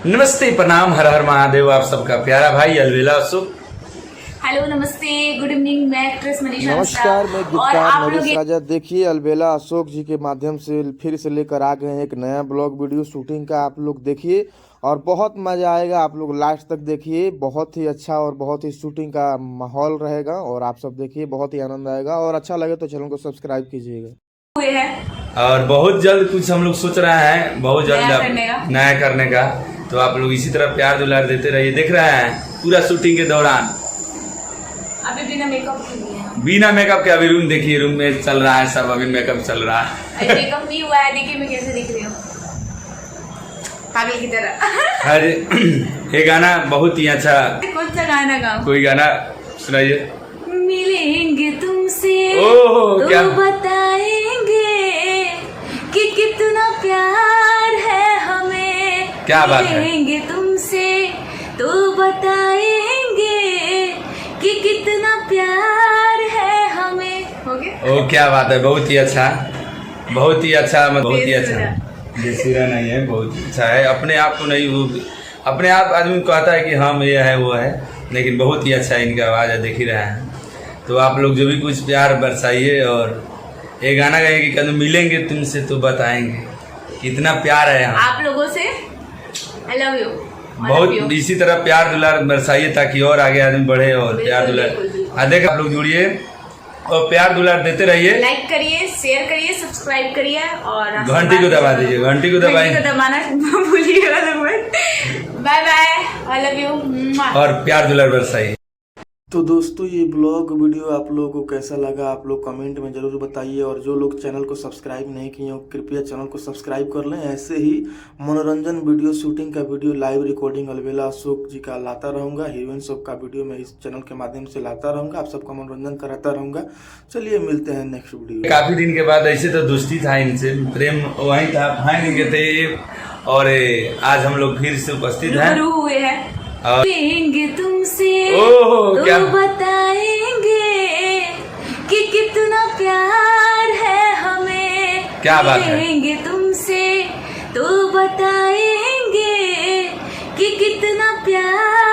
नमस्ते, प्रणाम, हर हर महादेव। आप सबका प्यारा भाई अलबेला अशोक। हेलो, नमस्ते, गुड इवनिंग। मैं एक्ट्रेस मनीषा नमस्कार, मैं और गीतकार आप लोग नरेश राजा। देखिए, अलबेला अशोक जी के माध्यम से फिर से लेकर आ गए हैं एक नया ब्लॉग वीडियो शूटिंग का। आप लोग देखिए और बहुत मज़ा आएगा। आप लोग लास्ट तक देखिए, बहुत ही अच्छा और बहुत ही शूटिंग का माहौल रहेगा और आप सब देखिए, बहुत ही आनंद आएगा। और अच्छा लगे तो चैनल को सब्सक्राइब कीजिएगा। हुए हैं और बहुत जल्द कुछ हम लोग सोच रहे हैं, बहुत जल्द नया करने का। तो आप लोग इसी तरह प्यार दुलार देते रहिए। देख रहे हैं पूरा शूटिंग के दौरान अभी बिना मेकअप के नहीं है। बिना मेकअप के अभी रूम देखिए, रूम में चल रहा है सब, अभी मेकअप चल रहा है। अभी मेकअप नहीं हुआ है। देखिए मैं कैसे दिख रही हूँ, पागल की तरह। अरे ये गाना बहुत ही अच्छा। कौन सा गाना गाऊं? कोई गाना सुनाइए। मिलेंगे तुमसे ओह, तो क्या बताएंगे कि कितना प्यार है हमें। क्या बात है। मिलेंगे तुमसे तो बताएंगे कि कितना प्यार है हमें। हो गया? ओ क्या बात है, बहुत ही अच्छा, बहुत ही अच्छा, बहुत ही अच्छा। बेसुरा नहीं है, बहुत अच्छा है। अपने आप को नहीं, वो अपने आप आदमी कहता है कि हम ये है वो है, लेकिन बहुत ही अच्छा इनका आवाज़ है, देख ही रहे हैं। तो आप लोग जो भी कुछ प्यार बरसाइए और ये गाना गाएंगे कि कभी मिलेंगे तुमसे तो बताएंगे कितना प्यार है यहाँ। आप लोगों से आई लव यू। बहुत इसी तरह प्यार दुलार बरसाइए ताकि और आगे आदमी बढ़े और प्यार दुलार देख। आप लोग जुड़िए और प्यार दुलार देते रहिए। लाइक करिए, शेयर करिए, सब्सक्राइब करिए और घंटी को दबा दीजिए, घंटी को दबाइए, दबाना भूलिएगा लोग। Bye bye, I love you और प्यार दुलार बरसाइए। तो दोस्तों, ये ब्लॉग वीडियो आप लोगों को कैसा लगा आप लोग कमेंट में ज़रूर बताइए। और जो लोग चैनल को सब्सक्राइब नहीं किए हो कृपया चैनल को सब्सक्राइब कर लें। ऐसे ही मनोरंजन वीडियो, शूटिंग का वीडियो, लाइव रिकॉर्डिंग अलबेला अशोक जी का लाता रहूँगा। हीरोइन सब का वीडियो मैं इस चैनल के माध्यम से लाता रहूँगा, आप सबका मनोरंजन कराता रहूँगा। चलिए मिलते हैं नेक्स्ट वीडियो। काफ़ी दिन के बाद, ऐसे तो दोस्ती था इनसे, प्रेम वहीं था, भाई नहीं थे। और आज हम लोग फिर से उपस्थित हैं हुए हैं। मिलेंगे तुमसे ओह, तो क्या बताएंगे कि कितना प्यार है हमें। क्या बात है। मिलेंगे तुमसे तो बताएंगे कि कितना प्यार